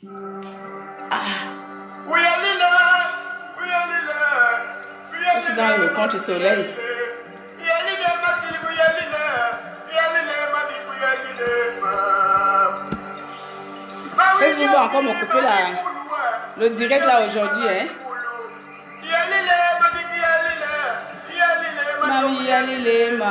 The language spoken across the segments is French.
Je suis dans le contre-soleil. Facebook va encore me couper le direct là aujourd'hui. Hein? Mami yalile ma.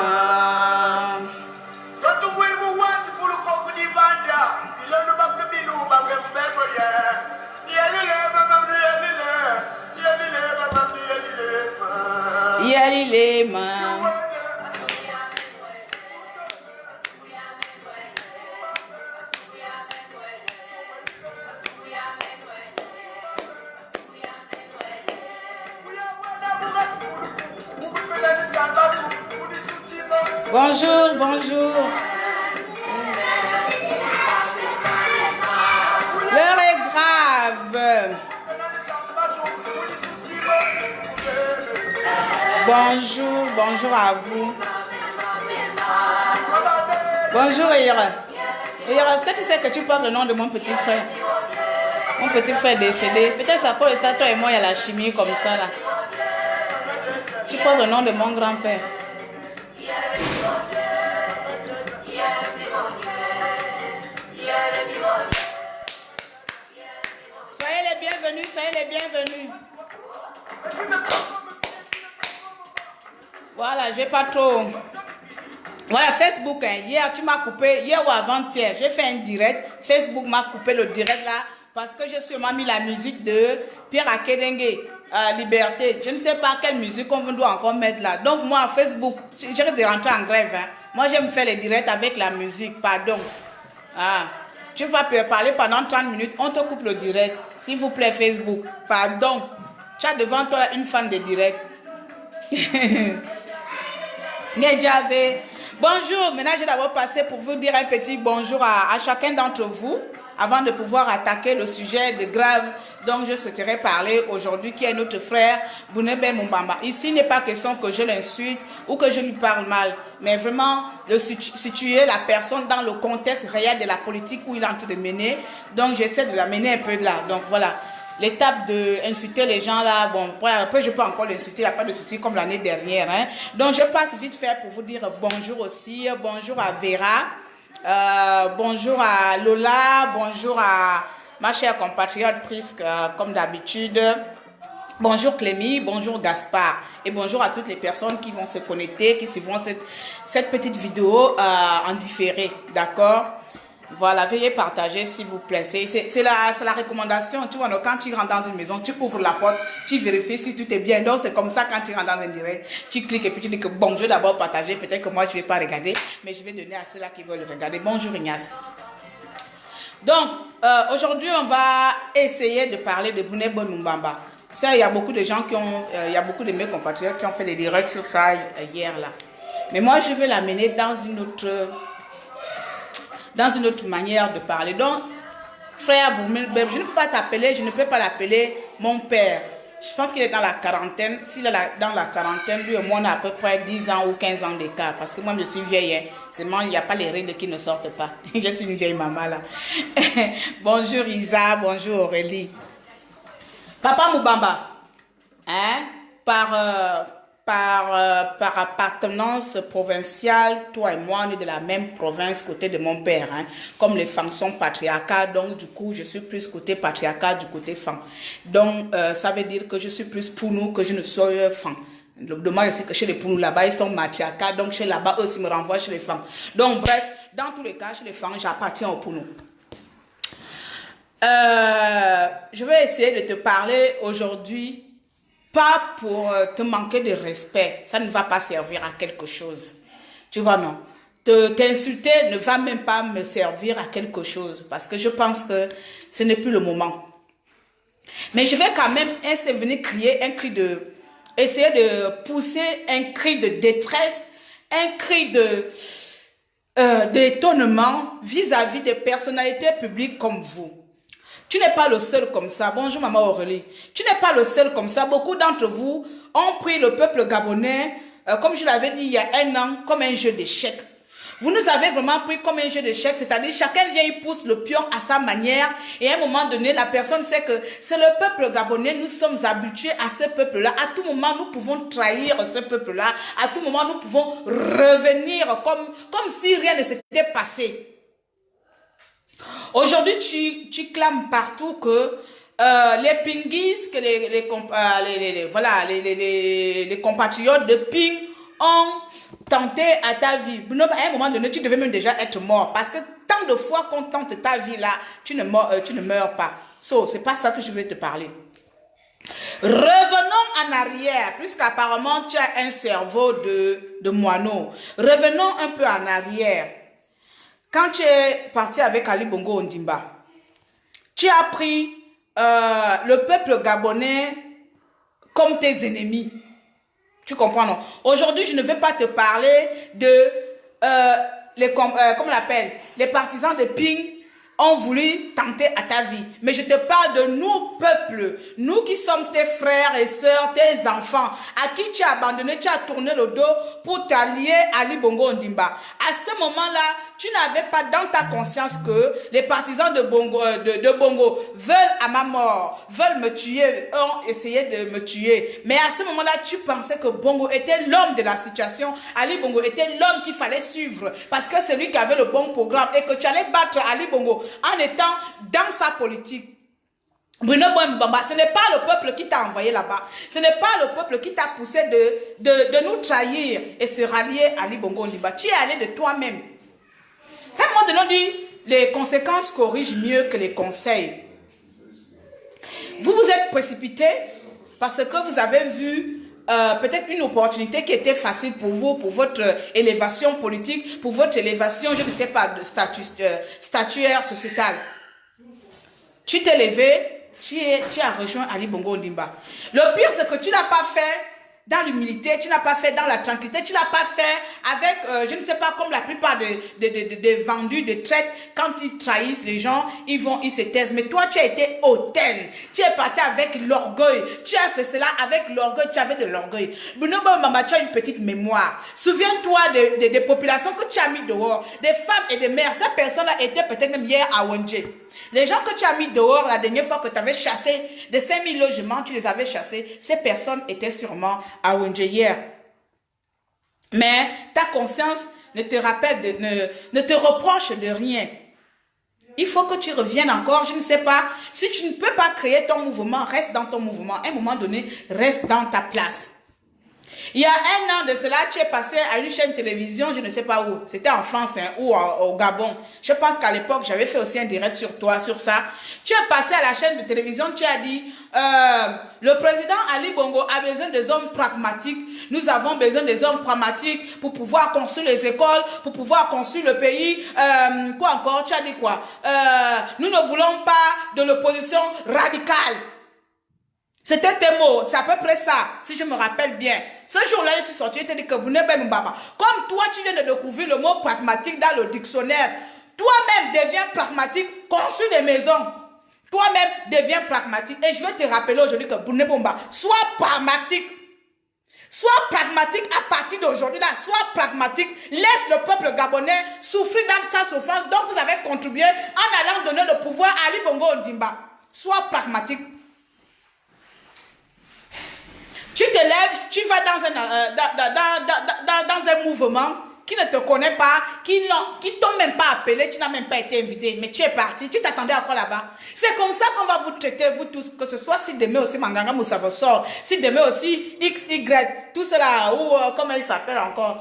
Yalile ma. Bonjour, bonjour. L'heure est grave. Bonjour, bonjour à vous. Bonjour Ira. Ira, est-ce que tu sais que tu portes le nom de mon petit frère? Mon petit frère décédé. Peut-être ça pour le toi et moi, il y a la chimie comme ça là. Tu portes le nom de mon grand-père. Soyez les bienvenus, soyez les bienvenus. Voilà, je vais pas trop. Voilà, Facebook, hein. Hier tu m'as coupé, hier ou avant-hier, j'ai fait un direct. Facebook m'a coupé le direct là parce que j'ai sûrement mis la musique de Pierre Akedengue, Liberté. Je ne sais pas quelle musique on doit encore mettre là. Donc moi, Facebook, je risque de rentrer en grève. Hein. Moi, j'aime faire les directs avec la musique, pardon. Ah. Tu vas parler pendant 30 minutes, on te coupe le direct. S'il vous plaît, Facebook. Pardon. Tu as devant toi une fan de direct. Bonjour. Maintenant, je vais d'abord passer pour vous dire un petit bonjour à chacun d'entre vous avant de pouvoir attaquer le sujet de grave dont je souhaiterais parler aujourd'hui, qui est notre frère Bounébé Mumbamba. Ici, il n'est pas question que je l'insulte ou que je lui parle mal, mais vraiment de situer la personne dans le contexte réel de la politique où il est en train de mener. Donc, j'essaie de l'amener un peu de là. Donc, voilà. L'étape de insulter les gens là, bon, après je peux encore l'insulter, il n'y a pas de souci comme l'année dernière. Hein. Donc, je passe vite fait pour vous dire bonjour aussi. Bonjour à Vera. Bonjour à Lola. Bonjour à ma chère compatriote Prisque, comme d'habitude. Bonjour Clémy, bonjour Gaspard et bonjour à toutes les personnes qui vont se connecter, qui suivront cette petite vidéo en différé, d'accord? Voilà, veuillez partager s'il vous plaît. C'est la recommandation, tu vois, donc, quand tu rentres dans une maison, tu ouvres la porte, tu vérifies si tout est bien. Donc c'est comme ça quand tu rentres dans un direct, tu cliques et puis tu dis que bon, je vais d'abord partager, peut-être que moi je ne vais pas regarder, mais je vais donner à ceux-là qui veulent regarder. Bonjour Ignace. Donc, aujourd'hui, on va essayer de parler de Bounébé Mumbamba. Ça, il y a beaucoup de gens qui ont, il y a beaucoup de mes compatriotes qui ont fait des directs sur ça hier là. Mais moi, je vais l'amener dans une autre manière de parler. Donc, frère Bounébé, je ne peux pas t'appeler, je ne peux pas l'appeler mon père. Je pense qu'il est dans la quarantaine. S'il est dans la quarantaine, lui et moi, on a à peu près 10 ans ou 15 ans d'écart. Parce que moi, je suis vieille. Hein. Seulement, il n'y a pas les règles qui ne sortent pas. Je suis une vieille maman là. Bonjour Isa, bonjour Aurélie. Papa Mumbamba, hein, par appartenance provinciale, toi et moi, on est de la même province côté de mon père. Hein, comme les femmes sont patriarcales, donc du coup, je suis plus côté patriarcal du côté femme. Donc, ça veut dire que je suis plus Pounou que je ne sois femme. Le dommage, c'est que chez les Pounou, là-bas, ils sont matriarcales, donc chez là-bas, eux aussi me renvoient chez les femmes. Donc, bref, dans tous les cas, chez les femmes, j'appartiens au Pounou. Je vais essayer de te parler aujourd'hui, pas pour te manquer de respect, ça ne va pas servir à quelque chose, tu vois non, t'insulter ne va même pas me servir à quelque chose, parce que je pense que ce n'est plus le moment, mais je vais quand même venir crier un cri essayer de pousser un cri de détresse, un cri d'étonnement vis-à-vis des personnalités publiques comme vous. Tu n'es pas le seul comme ça. Bonjour maman Aurélie. Tu n'es pas le seul comme ça. Beaucoup d'entre vous ont pris le peuple gabonais, comme je l'avais dit il y a un an, comme un jeu d'échecs. Vous nous avez vraiment pris comme un jeu d'échecs, c'est-à-dire chacun vient, il pousse le pion à sa manière et à un moment donné, la personne sait que c'est le peuple gabonais, nous sommes habitués à ce peuple-là. À tout moment, nous pouvons trahir ce peuple-là. À tout moment, nous pouvons revenir comme si rien ne s'était passé. Aujourd'hui, tu clames partout que les pinguis, que les compatriotes de Ping ont tenté à ta vie. À un moment donné, tu devais même déjà être mort. Parce que tant de fois qu'on tente ta vie là, tu ne meurs pas. C'est pas ça que je vais te parler. Revenons en arrière, puisqu'apparemment tu as un cerveau de moineau. Revenons un peu en arrière. Quand tu es parti avec Ali Bongo Ondimba, tu as pris le peuple gabonais comme tes ennemis. Tu comprends, non? Aujourd'hui, je ne vais pas te parler de comment on l'appelle, les partisans de Ping ont voulu tenter à ta vie. Mais je te parle de nous, peuple, nous qui sommes tes frères et sœurs, tes enfants, à qui tu as abandonné, tu as tourné le dos pour t'allier à Ali Bongo Ondimba. À ce moment-là, tu n'avais pas dans ta conscience que les partisans de Bongo veulent à ma mort, veulent me tuer, ont essayé de me tuer. Mais à ce moment-là, tu pensais que Bongo était l'homme de la situation. Ali Bongo était l'homme qu'il fallait suivre parce que c'est lui qui avait le bon programme et que tu allais battre Ali Bongo en étant dans sa politique. Bruno Mbamba, ce n'est pas le peuple qui t'a envoyé là-bas. Ce n'est pas le peuple qui t'a poussé de nous trahir et se rallier à Ali Bongo Ondimba. Tu es allé de toi-même. À un moment donné, on dit, les conséquences corrigent mieux que les conseils. Vous vous êtes précipité parce que vous avez vu peut-être une opportunité qui était facile pour vous, pour votre élévation politique, pour votre élévation, je ne sais pas, de statuaire sociétale. Tu t'es levé, tu as rejoint Ali Bongo Ondimba. Le pire, c'est que tu n'as pas fait dans l'humilité, tu n'as pas fait dans la tranquillité, tu n'as pas fait avec, je ne sais pas, comme la plupart des vendus, des traites, quand ils trahissent les gens, ils se taisent. Mais toi, tu as été hautaine. Tu es parti avec l'orgueil. Tu as fait cela avec l'orgueil. Tu avais de l'orgueil. Bruno Mbamba, tu as une petite mémoire. Souviens-toi des populations que tu as mis dehors, des femmes et des mères. Ces personnes-là étaient peut-être même hier à Wendje. Les gens que tu as mis dehors la dernière fois que tu avais chassé de 5000 logements, tu les avais chassés. Ces personnes étaient sûrement à Wendje hier. Mais ta conscience ne te rappelle, ne te reproche de rien. Il faut que tu reviennes encore, je ne sais pas. Si tu ne peux pas créer ton mouvement, reste dans ton mouvement. À un moment donné, reste dans ta place. Il y a un an de cela, tu es passé à une chaîne de télévision, je ne sais pas où. C'était en France ou au Gabon. Je pense qu'à l'époque, j'avais fait aussi un direct sur toi, sur ça. Tu es passé à la chaîne de télévision, tu as dit, le président Ali Bongo a besoin des hommes pragmatiques. Nous avons besoin des hommes pragmatiques pour pouvoir construire les écoles, pour pouvoir construire le pays. Quoi encore? Tu as dit quoi? Nous ne voulons pas de l'opposition radicale. C'était tes mots, c'est à peu près ça, si je me rappelle bien. Ce jour-là, je suis sorti, je t'ai dit que Bounébé Mbaba, comme toi, tu viens de découvrir le mot pragmatique dans le dictionnaire, toi-même deviens pragmatique, construis des maisons. Toi-même deviens pragmatique. Et je vais te rappeler aujourd'hui que Bounébé Mbaba, sois pragmatique. Sois pragmatique à partir d'aujourd'hui, là. Sois pragmatique. Laisse le peuple gabonais souffrir dans sa souffrance dont vous avez contribué en allant donner le pouvoir à Ali Bongo Ondimba. Sois pragmatique. Tu te lèves, tu vas dans un mouvement qui ne te connaît pas, qui t'ont même pas appelé, tu n'as même pas été invité, mais tu es parti, tu t'attendais encore là-bas. C'est comme ça qu'on va vous traiter, vous tous, que ce soit si demain aussi Manganga Moussa vous sort, si demain aussi XY, tout cela, ou comment il s'appelle encore,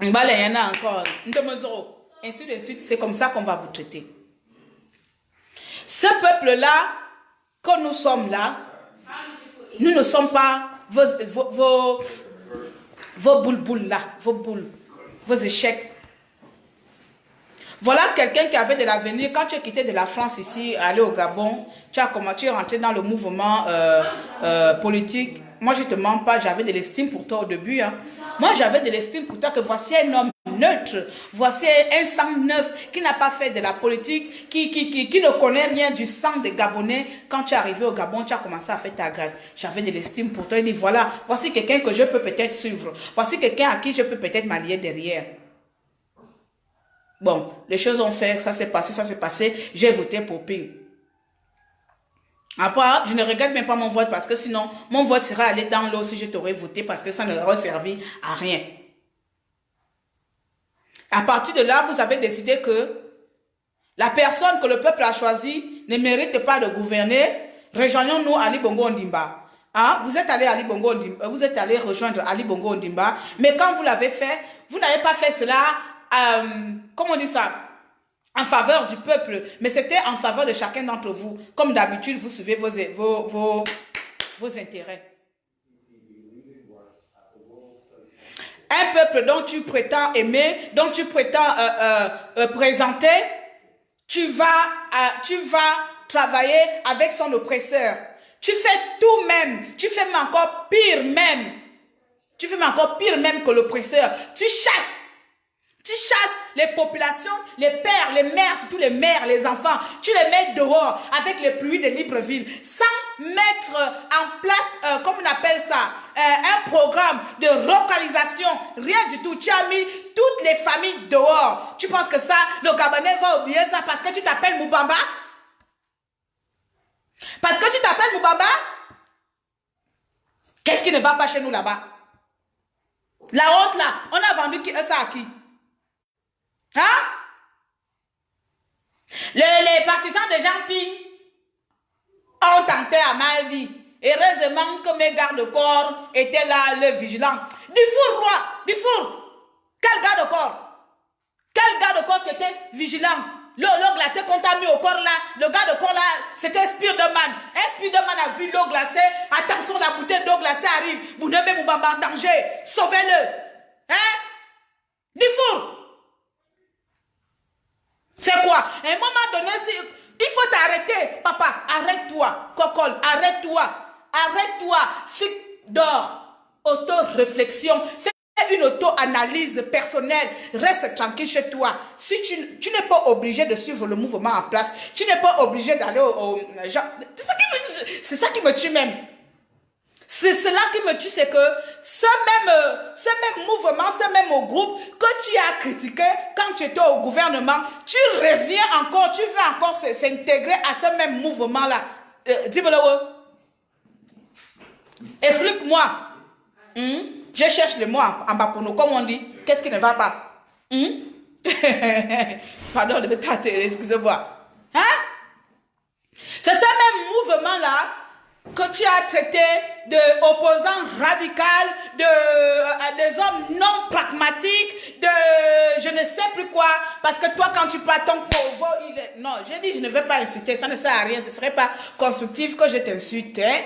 Mbaléana encore, Ndomozoro, ainsi de suite, c'est comme ça qu'on va vous traiter. Ce peuple-là, quand nous sommes là, nous ne sommes pas vos boules là, vos boules, vos échecs. Voilà quelqu'un qui avait de l'avenir. Quand tu es quitté de la France ici, aller au Gabon, tu as commencé à rentrer dans le mouvement politique. Moi, je ne te mens pas, j'avais de l'estime pour toi au début. Hein. Moi, j'avais de l'estime pour toi que voici un homme neutre. Voici un sang neuf qui n'a pas fait de la politique, qui ne connaît rien du sang des Gabonais. Quand tu es arrivé au Gabon, tu as commencé à faire ta grève. J'avais de l'estime pour toi. Il dit, voilà, voici quelqu'un que je peux peut-être suivre. Voici quelqu'un à qui je peux peut-être m'allier derrière. Bon, les choses ont fait, ça s'est passé. J'ai voté pour Ping. Après, je ne regrette même pas mon vote parce que sinon, mon vote serait allé dans l'eau si je t'aurais voté parce que ça n'aurait servi à rien. À partir de là, vous avez décidé que la personne que le peuple a choisie ne mérite pas de gouverner. Rejoignons-nous Ali Bongo Ondimba. Hein? Vous êtes allé rejoindre Ali Bongo Ondimba, mais quand vous l'avez fait, vous n'avez pas fait cela, comment on dit ça? En faveur du peuple, mais c'était en faveur de chacun d'entre vous. Comme d'habitude, vous suivez vos intérêts. Un peuple dont tu prétends aimer, dont tu prétends présenter, tu vas travailler avec son oppresseur. Tu fais tout même, tu fais même encore pire même. Tu fais même encore pire même que l'oppresseur. Tu chasses les populations, les pères, les mères, surtout les mères, les enfants. Tu les mets dehors avec les pluies de Libreville sans mettre en place, comme on appelle ça, un programme de localisation. Rien du tout. Tu as mis toutes les familles dehors. Tu penses que ça, le Gabonais va oublier ça parce que tu t'appelles Moubamba? Parce que tu t'appelles Moubamba? Qu'est-ce qui ne va pas chez nous là-bas? La honte là, on a vendu ça à qui? Hein? Les partisans de Jean Ping ont tenté à ma vie. Heureusement que mes gardes-corps étaient là, les vigilants. Du four, roi, du four. Quel garde-corps? Quel garde-corps qui était vigilant? L'eau glacée qu'on t'a mis au corps là, le garde-corps là, c'était Spiderman. Un Spiderman a vu l'eau glacée. Attention, la bouteille d'eau glacée arrive. Bounebe Moubamba en danger. Sauvez-le. Hein? Du four. C'est quoi? À un moment donné, il faut t'arrêter. Papa, arrête-toi. Cocole, arrête-toi. Arrête-toi. Flic d'or. Auto-réflexion. Fais une auto-analyse personnelle. Reste tranquille chez toi. Si tu n'es pas obligé de suivre le mouvement en place. Tu n'es pas obligé d'aller au c'est ça qui me tue même. C'est cela qui me tue, c'est que ce même mouvement, ce même groupe que tu as critiqué quand tu étais au gouvernement, tu reviens encore, tu veux encore s'intégrer à ce même mouvement-là. Dis-moi, explique-moi. Je cherche le mot en bas pour nous, comme on dit. Qu'est-ce qui ne va pas? Pardon, excusez-moi. Hein? C'est ce même mouvement-là que tu as traité d'opposants radicaux, des hommes non pragmatiques, de je ne sais plus quoi, parce que toi quand tu parles ton pauvre, non, j'ai dit je ne veux pas insulter, ça ne sert à rien, ce ne serait pas constructif que je t'insulte. Hein?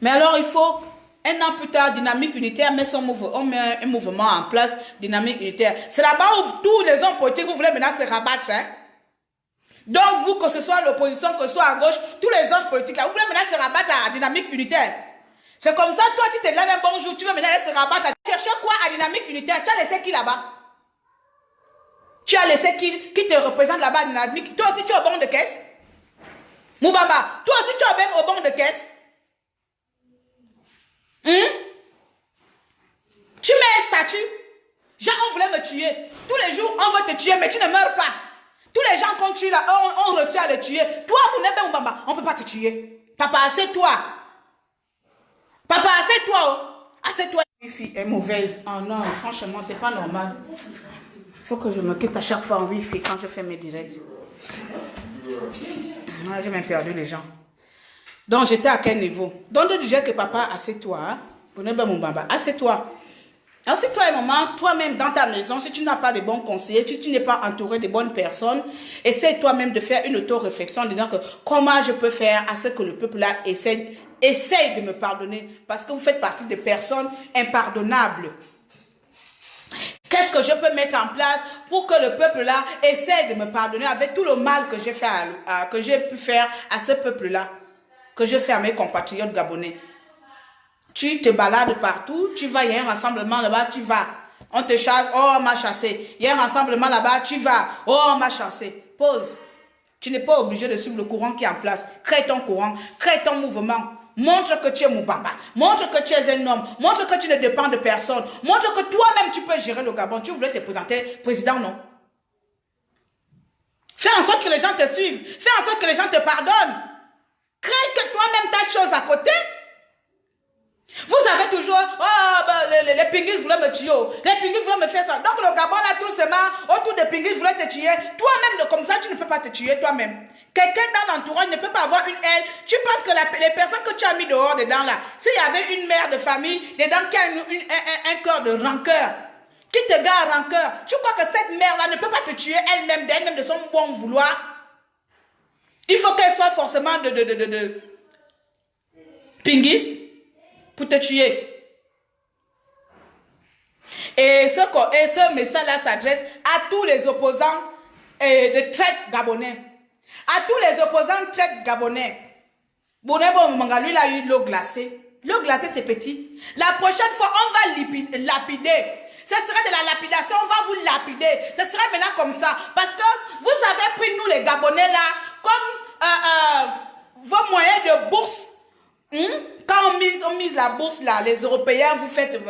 Mais alors il faut, un an plus tard, Dynamique Unitaire met on met un mouvement en place, Dynamique Unitaire. C'est là-bas où tous les hommes politiques, vous voulez maintenant se rabattre, hein? Donc, vous, que ce soit l'opposition, que ce soit à gauche, tous les hommes politiques là, vous voulez maintenant se rabattre à Dynamique Unitaire. C'est comme ça, toi, tu te lèves un bon jour, tu veux maintenant se rabattre à... Chercher quoi à Dynamique Unitaire? Tu as laissé qui là-bas? Tu as laissé qui te représente là-bas à Dynamique? Toi aussi, tu es au banc de caisse? Moubamba, toi aussi, tu es même au banc de caisse? Tu mets un statut. Genre, on voulait me tuer. Tous les jours, on veut te tuer, mais tu ne meurs pas. Tous les gens qu'on tue là, ont reçu à le tuer. Toi, Moubamba, on ne peut pas te tuer. Papa, assieds-toi. Papa, assieds-toi. Oh. Assieds-toi. La Wi-Fi est mauvaise. Oh non, franchement, c'est pas normal. Il faut que je me quitte à chaque fois en Wi-Fi quand je fais mes directs. J'ai même perdu les gens. Donc, j'étais à quel niveau? Donc, je disais que papa, assieds-toi. Hein? Moubamba, assieds-toi. Assieds-toi un moment, toi-même dans ta maison, si tu n'as pas de bons conseillers, si tu n'es pas entouré de bonnes personnes, essaie toi-même de faire une auto-réflexion en disant que comment je peux faire à ce que le peuple là essaye de me pardonner parce que vous faites partie des personnes impardonnables. Qu'est-ce que je peux mettre en place pour que le peuple là essaye de me pardonner avec tout le mal que j'ai fait que j'ai pu faire à ce peuple là, que je fais à mes compatriotes gabonais. Tu te balades partout, tu vas, il y a un rassemblement là-bas, tu vas. On te chasse, oh, on m'a chassé. Il y a un rassemblement là-bas, tu vas, oh, on m'a chassé. Pause. Tu n'es pas obligé de suivre le courant qui est en place. Crée ton courant, crée ton mouvement. Montre que tu es Moubamba. Montre que tu es un homme. Montre que tu ne dépends de personne. Montre que toi-même tu peux gérer le Gabon. Tu voulais te présenter président, non? Fais en sorte que les gens te suivent. Fais en sorte que les gens te pardonnent. Crée que toi-même ta chose à côté. Vous avez toujours, oh, ben, les pinguis voulaient me tuer, les pinguis voulaient me faire ça. Donc le Gabon là, tout se marre, autour des pinguis voulaient te tuer. Toi-même, comme ça, tu ne peux pas te tuer toi-même. Quelqu'un dans l'entourage ne peut pas avoir une haine. Tu penses que les personnes que tu as mis dehors dedans là, s'il y avait une mère de famille dedans qui a un cœur de rancœur, qui te garde rancœur, tu crois que cette mère là ne peut pas te tuer elle-même, d'elle-même de son bon vouloir? Il faut qu'elle soit forcément de pinguiste pour te tuer. Et ce message-là s'adresse à tous les opposants de traite gabonais. À tous les opposants de traite gabonais. Lui, il a eu l'eau glacée. L'eau glacée, c'est petit. La prochaine fois, on va lapider. Ce sera de la lapidation, on va vous lapider. Ce sera maintenant comme ça. Parce que vous avez pris, nous les Gabonais, là, comme vos moyens de bourse. Quand on mise la bourse là, les Européens, vous faites,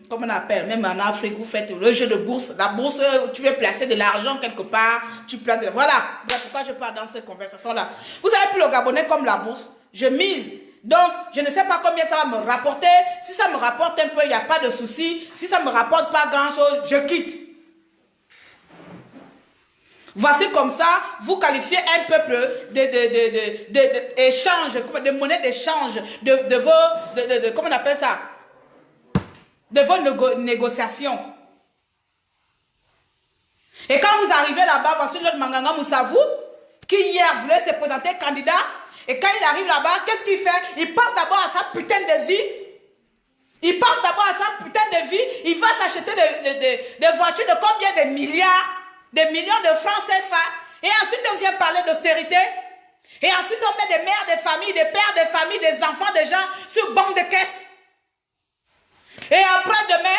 comment on appelle, même en Afrique, vous faites le jeu de bourse. La bourse, tu veux placer de l'argent quelque part, tu places, voilà. Voilà pourquoi je parle dans cette conversation-là. Vous avez pris le Gabonais comme la bourse, je mise. Donc, je ne sais pas combien ça va me rapporter. Si ça me rapporte un peu, il n'y a pas de souci. Si ça ne me rapporte pas grand-chose, je quitte. Voici comme ça, vous qualifiez un peuple d'échange, de monnaie d'échange, comment on appelle ça? De vos négociations. Et quand vous arrivez là-bas, voici l'autre Manganga Moussavou, qui hier voulait se présenter candidat, et quand il arrive là-bas, qu'est-ce qu'il fait? Il part d'abord à sa putain de vie. Il pense d'abord à sa putain de vie, il va s'acheter des voitures de combien de milliards? Des millions de francs CFA. Et ensuite, on vient parler d'austérité. Et ensuite, on met des mères de famille, des pères de famille, des enfants des gens sur banque de caisse. Et après demain,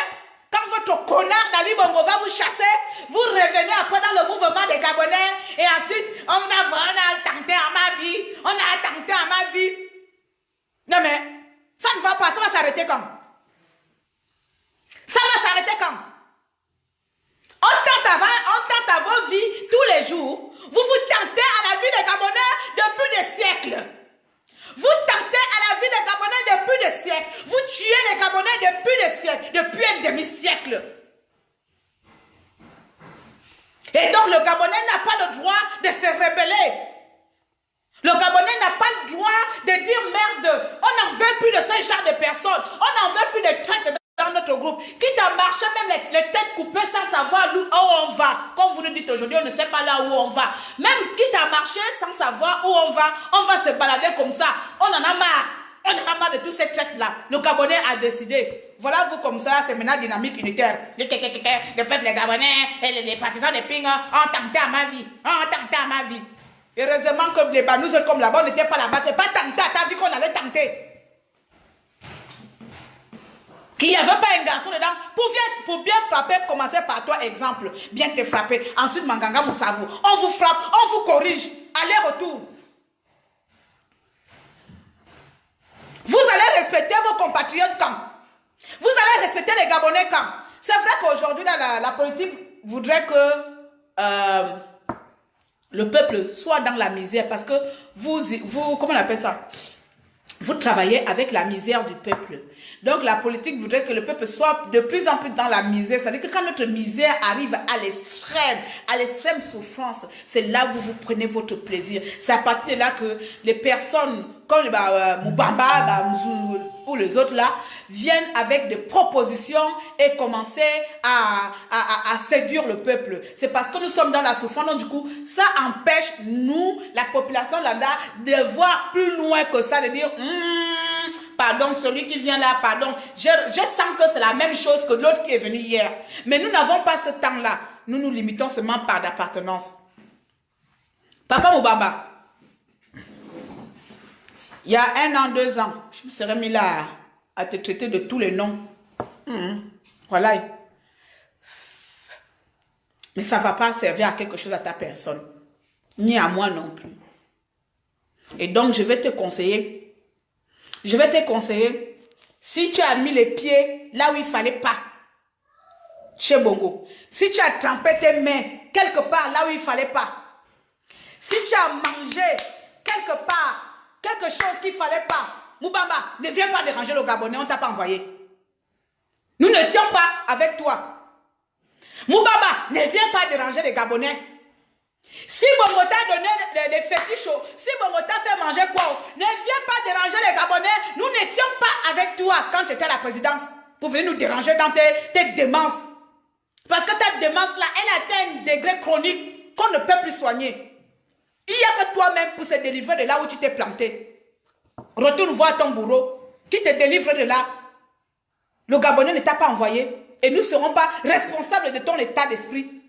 quand votre connard d'Ali Bongo va vous chasser, vous revenez après dans le mouvement des Gabonais. Et ensuite, on a tenté à ma vie. On a tenté à ma vie. Non mais, ça ne va pas. Ça va s'arrêter quand? Ça va s'arrêter quand? On tente à vos vies tous les jours. Vous vous tentez à la vie des Gabonais depuis des siècles. Vous tentez à la vie des Gabonais depuis des siècles. Vous tuez les Gabonais depuis des siècles, depuis un demi-siècle. Et donc le Gabonais n'a pas le droit de se rebeller. Le Gabonais n'a pas le droit de dire merde. On n'en veut plus de ce genre de personnes. On n'en veut plus de traite dans notre groupe. Quitte à marcher même les têtes coupées sans savoir où on va. Comme vous nous dites aujourd'hui, on ne sait pas là où on va. Même quitte à marcher sans savoir où on va se balader comme ça. On en a marre. On en a marre de tous ces traites-là. Le Gabonais a décidé. Voilà vous comme ça, c'est maintenant dynamique unitaire. Le peuple gabonais et les partisans des ping ont tenté à ma vie. Ont tenté à ma vie. Heureusement que les banous comme là-bas, on n'était pas là-bas. C'est pas tenté à ta vie qu'on allait tenter. Qu'il n'y avait pas un garçon dedans. Pour bien frapper, commencez par toi, exemple. Bien te frapper. Ensuite, Manganga Moussavou. On vous frappe, on vous corrige. Aller-retour. Vous allez respecter vos compatriotes quand? Vous allez respecter les Gabonais quand? C'est vrai qu'aujourd'hui, la politique voudrait que le peuple soit dans la misère. Parce que vous comment on appelle ça? Vous travaillez avec la misère du peuple. Donc la politique voudrait que le peuple soit de plus en plus dans la misère. C'est-à-dire que quand notre misère arrive à l'extrême souffrance, c'est là où vous prenez votre plaisir. C'est à partir de là que les personnes comme Moubamba, ou les autres là, viennent avec des propositions et commencer à séduire le peuple. C'est parce que nous sommes dans la souffrance. Donc du coup, ça empêche nous, la population lambda, de voir plus loin que ça, de dire pardon, celui qui vient là, pardon, je sens que c'est la même chose que l'autre qui est venu hier. Mais nous n'avons pas ce temps-là. Nous nous limitons seulement par d'appartenance. Papa Moubamba, il y a 1 an, 2 ans, je me serais mis là à te traiter de tous les noms. Voilà. Mais ça ne va pas servir à quelque chose à ta personne. Ni à moi non plus. Et donc, je vais te conseiller. Je vais te conseiller. Si tu as mis les pieds là où il ne fallait pas, chez Bongo. Si tu as trempé tes mains quelque part là où il ne fallait pas. Si tu as mangé quelque part quelque chose qu'il ne fallait pas. Moubamba, ne viens pas déranger le Gabonais, on ne t'a pas envoyé. Nous ne tiens pas avec toi. Moubamba, ne viens pas déranger les Gabonais. Si Bongo t'a donné des fétiches, si Bongo t'a fait manger quoi, ne viens pas déranger les Gabonais. Nous ne tiens pas avec toi quand tu étais à la présidence pour venir nous déranger dans tes démences. Parce que ta démence là, elle atteint un degré chronique qu'on ne peut plus soigner. Il n'y a que toi-même pour se délivrer de là où tu t'es planté. Retourne voir ton bourreau qui te délivre de là. Le Gabonais ne t'a pas envoyé et nous ne serons pas responsables de ton état d'esprit.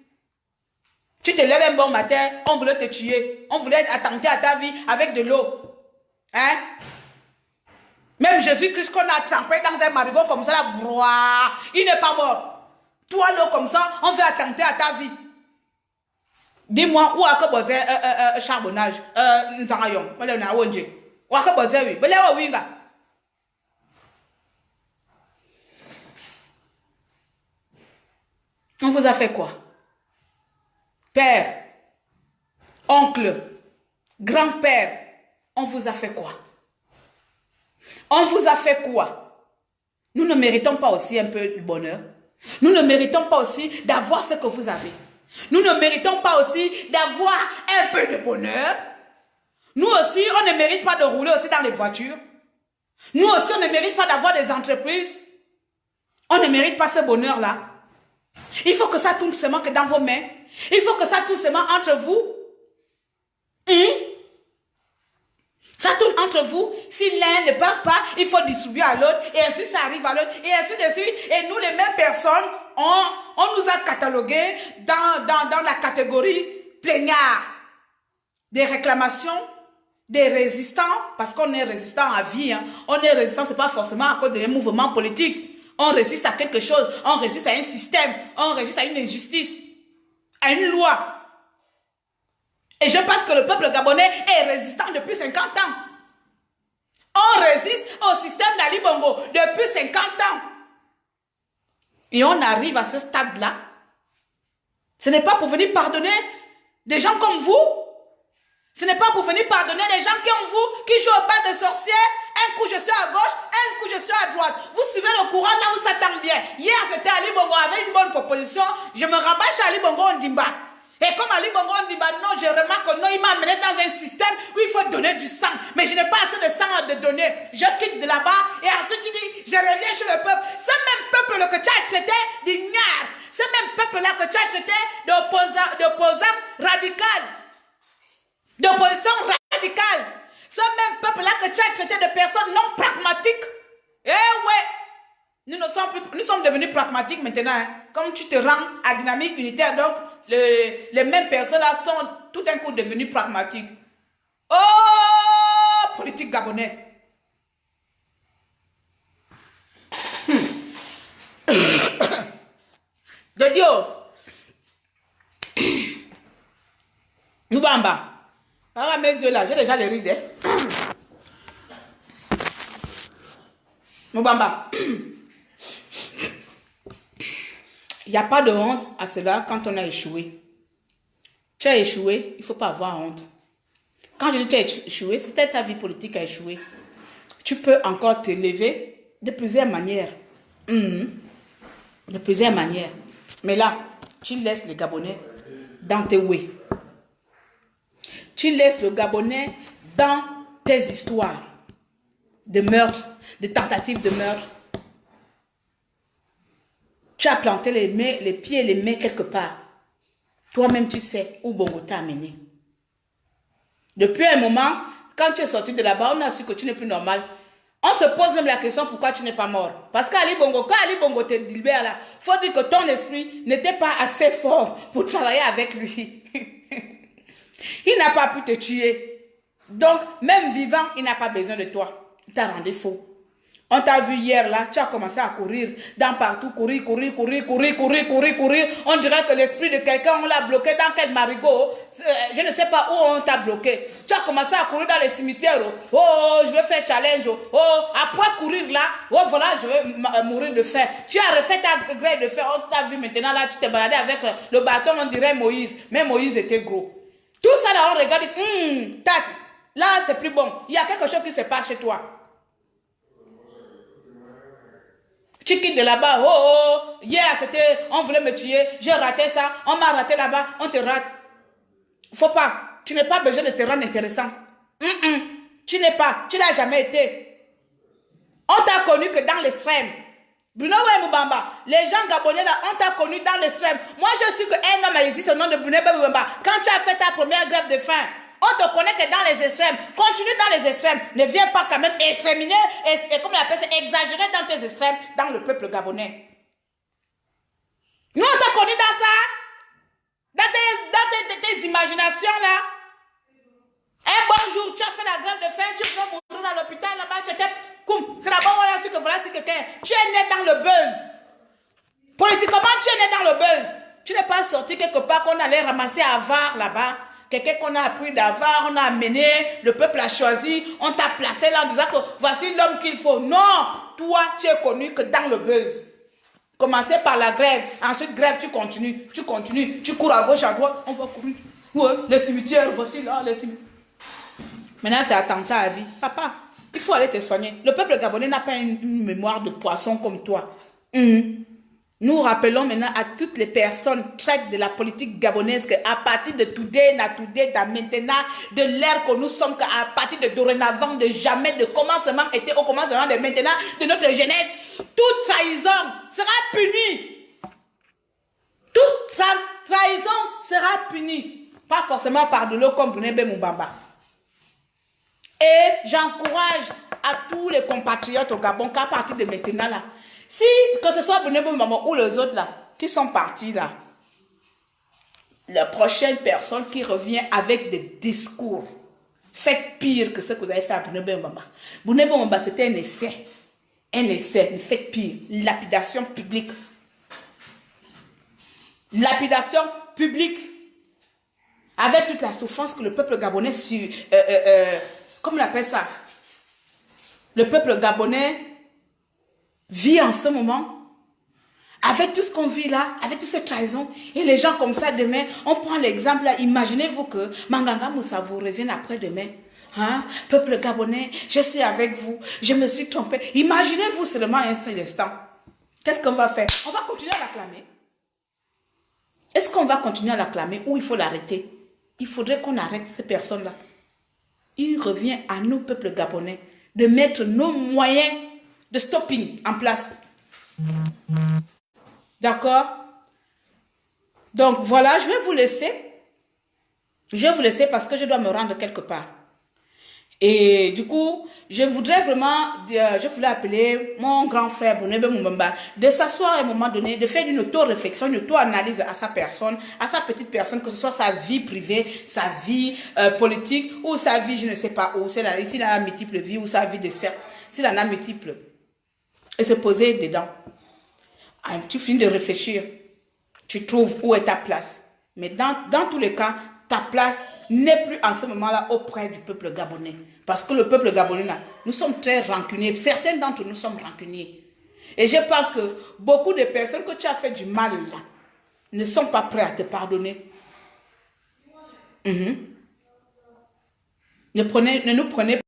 Tu te lèves un bon matin, on voulait te tuer, on voulait attenter à ta vie avec de l'eau. Hein? Même Jésus-Christ qu'on a trempé dans un marigot comme ça, là, il n'est pas mort. Toi, l'eau comme ça, on veut attenter à ta vie. Dis-moi, où a-t-il besoin de charbonnage? On vous a fait quoi? Père, oncle, grand-père, on vous a fait quoi? On vous a fait quoi? Nous ne méritons pas aussi un peu de bonheur? Nous ne méritons pas aussi d'avoir ce que vous avez? Nous ne méritons pas aussi d'avoir un peu de bonheur? Nous aussi, on ne mérite pas de rouler aussi dans les voitures? Nous aussi, on ne mérite pas d'avoir des entreprises? On ne mérite pas ce bonheur-là? Il faut que ça tourne seulement que dans vos mains. Il faut que ça tourne seulement entre vous. Ça tourne entre vous. Si l'un ne passe pas, il faut distribuer à l'autre. Et ainsi, ça arrive à l'autre. Et ainsi de suite. Et nous, les mêmes personnes, on nous a catalogués dans la catégorie plaignards. Des réclamations, des résistants. Parce qu'on est résistant à vie. Hein. On est résistant, ce n'est pas forcément à cause d'un mouvement politique. On résiste à quelque chose. On résiste à un système. On résiste à une injustice. À une loi. Et je pense que le peuple gabonais est résistant depuis 50 ans. On résiste au système d'Ali Bongo depuis 50 ans. Et on arrive à ce stade-là. Ce n'est pas pour venir pardonner des gens comme vous. Ce n'est pas pour venir pardonner des gens comme vous qui jouent au pas de sorciers. Un coup je suis à gauche, un coup je suis à droite. Vous suivez le courant là où ça tombe bien. Hier c'était Ali Bongo avec une bonne proposition. Je me rabâche à Ali Bongo Ondimba. Et comme Ali Bongo Ondimba, non, je remarque que non, il m'a amené dans un système où il faut donner du sang. Mais je n'ai pas assez de sang à te donner. Je quitte de là-bas et ensuite tu dis, je reviens chez le peuple. Ce même peuple que tu as traité d'ignare. Ce même peuple là que tu as traité d'opposant radical. D'opposition radicale. Ce même peuple-là que tu as traité de personnes non pragmatiques. Eh ouais. Nous sommes devenus pragmatiques maintenant. Hein. Comme tu te rends à dynamique unitaire, donc les mêmes personnes-là sont tout d'un coup devenues pragmatiques. Oh, politique gabonais. De Dieu. Noubamba. Par mes yeux là, j'ai déjà les rides. Moubamba. Il n'y a pas de honte à cela quand on a échoué. Tu as échoué, il ne faut pas avoir honte. Quand je dis tu as échoué, c'était ta vie politique a échoué. Tu peux encore te lever de plusieurs manières. De plusieurs manières. Mais là, tu laisses les Gabonais dans tes ouées. Tu laisses le Gabonais dans tes histoires de meurtre, de tentatives de meurtre. Tu as planté les pieds et les mains quelque part. Toi-même, tu sais où Bongo t'a amené. Depuis un moment, quand tu es sorti de là-bas, on a su que tu n'es plus normal. On se pose même la question pourquoi tu n'es pas mort. Parce qu'Ali Bongo, quand Ali Bongo te libère là, il faut dire que ton esprit n'était pas assez fort pour travailler avec lui. Il n'a pas pu te tuer. Donc, même vivant, il n'a pas besoin de toi. Il t'a rendu faux. On t'a vu hier là, tu as commencé à courir dans partout, courir. On dirait que l'esprit de quelqu'un, on l'a bloqué dans quel marigot. Je ne sais pas où on t'a bloqué. Tu as commencé à courir dans les cimetières. Oh, je vais faire challenge. Oh, après courir là, oh voilà, je vais mourir de faim. Tu as refait ta grève de faim. On t'a vu maintenant là, tu t'es baladé avec le bâton, on dirait Moïse. Mais Moïse était gros. Tout ça là, on regarde, tati, là c'est plus bon. Il y a quelque chose qui se passe chez toi. Tu quittes de là-bas, hier c'était, on voulait me tuer, j'ai raté ça, on m'a raté là-bas, on te rate. Faut pas, tu n'as pas besoin de te rendre intéressant. Tu n'es pas, tu n'as jamais été. On t'a connu que dans l'extrême. Bruno Moubamba, les gens gabonais là, on t'a connu dans l'extrême. Moi je suis qu'un homme existe au nom de Bruno Moubamba. Quand tu as fait ta première grève de faim, on te connaît que dans les extrêmes. Continue dans les extrêmes. Ne viens pas quand même extréminer et comme on appelle ça, exagérer dans tes extrêmes, dans le peuple gabonais. Nous, on t'a connu dans ça. Dans tes imaginations là. Un bon jour, tu as fait la grève de faim, tu vas mourir dans l'hôpital là-bas, tu étais comme. C'est là-bas, voilà ce que voilà ce que tu es. Tu es né dans le buzz. Politiquement, tu es né dans le buzz. Tu n'es pas sorti quelque part qu'on allait ramasser à Var là-bas. Quelqu'un qu'on a appris d'Avar, on a amené, le peuple a choisi, on t'a placé là en disant que voici l'homme qu'il faut. Non, toi, tu es connu que dans le buzz. Commencez par la grève, ensuite grève, tu continues, tu cours à gauche, à droite, on va courir. Ouais, les cimetières, voici là, les cimetières. Maintenant, c'est attentat à vie. Papa, il faut aller te soigner. Le peuple gabonais n'a pas une mémoire de poisson comme toi. Nous rappelons maintenant à toutes les personnes traites de la politique gabonaise qu'à partir de today, maintenant, de l'ère que nous sommes, qu'à partir de dorénavant, de jamais, de commencement était au commencement de maintenant, de notre jeunesse, toute trahison sera punie. Toute trahison sera punie. Pas forcément par de l'eau comme Brunebe Moubamba. Et j'encourage à tous les compatriotes au Gabon qu'à partir de maintenant là, si, que ce soit Brunebe Moubamba ou les autres là, qui sont partis là, la prochaine personne qui revient avec des discours, faites pire que ce que vous avez fait à Brunebe Moubamba. Brunebe Moubamba, c'était un essai, mais faites pire. Lapidation publique. Lapidation publique. Avec toute la souffrance que le peuple gabonais, comment on appelle ça? Le peuple gabonais vit en ce moment, avec tout ce qu'on vit là, avec toutes ces trahisons, et les gens comme ça demain, on prend l'exemple là, imaginez-vous que Manganga Moussa vous revienne après-demain, hein? Peuple gabonais, je suis avec vous, je me suis trompé, imaginez-vous seulement un instant, qu'est-ce qu'on va faire? On va continuer à l'acclamer. Est-ce qu'on va continuer à l'acclamer ou il faut l'arrêter? Il faudrait qu'on arrête ces personnes-là. Il revient à nous, peuple gabonais, de mettre nos moyens de stopping en place. D'accord? Donc voilà, je vais vous laisser. Je vais vous laisser parce que je dois me rendre quelque part. Et du coup, je voudrais vraiment, je voulais appeler mon grand frère Brunebe Moubamba de s'asseoir à un moment donné, de faire une auto-réflexion, une auto-analyse à sa personne, à sa petite personne, que ce soit sa vie privée, sa vie politique ou sa vie, je ne sais pas où, s'il a multiples vies ou sa vie de certes, s'il en a multiples. Et se poser dedans. Tu finis de réfléchir. Tu trouves où est ta place. Mais dans tous les cas, ta place n'est plus en ce moment-là auprès du peuple gabonais. Parce que le peuple gabonais, là, nous sommes très rancuniers. Certains d'entre nous sommes rancuniers. Et je pense que beaucoup de personnes que tu as fait du mal là, ne sont pas prêts à te pardonner. Ne nous prenez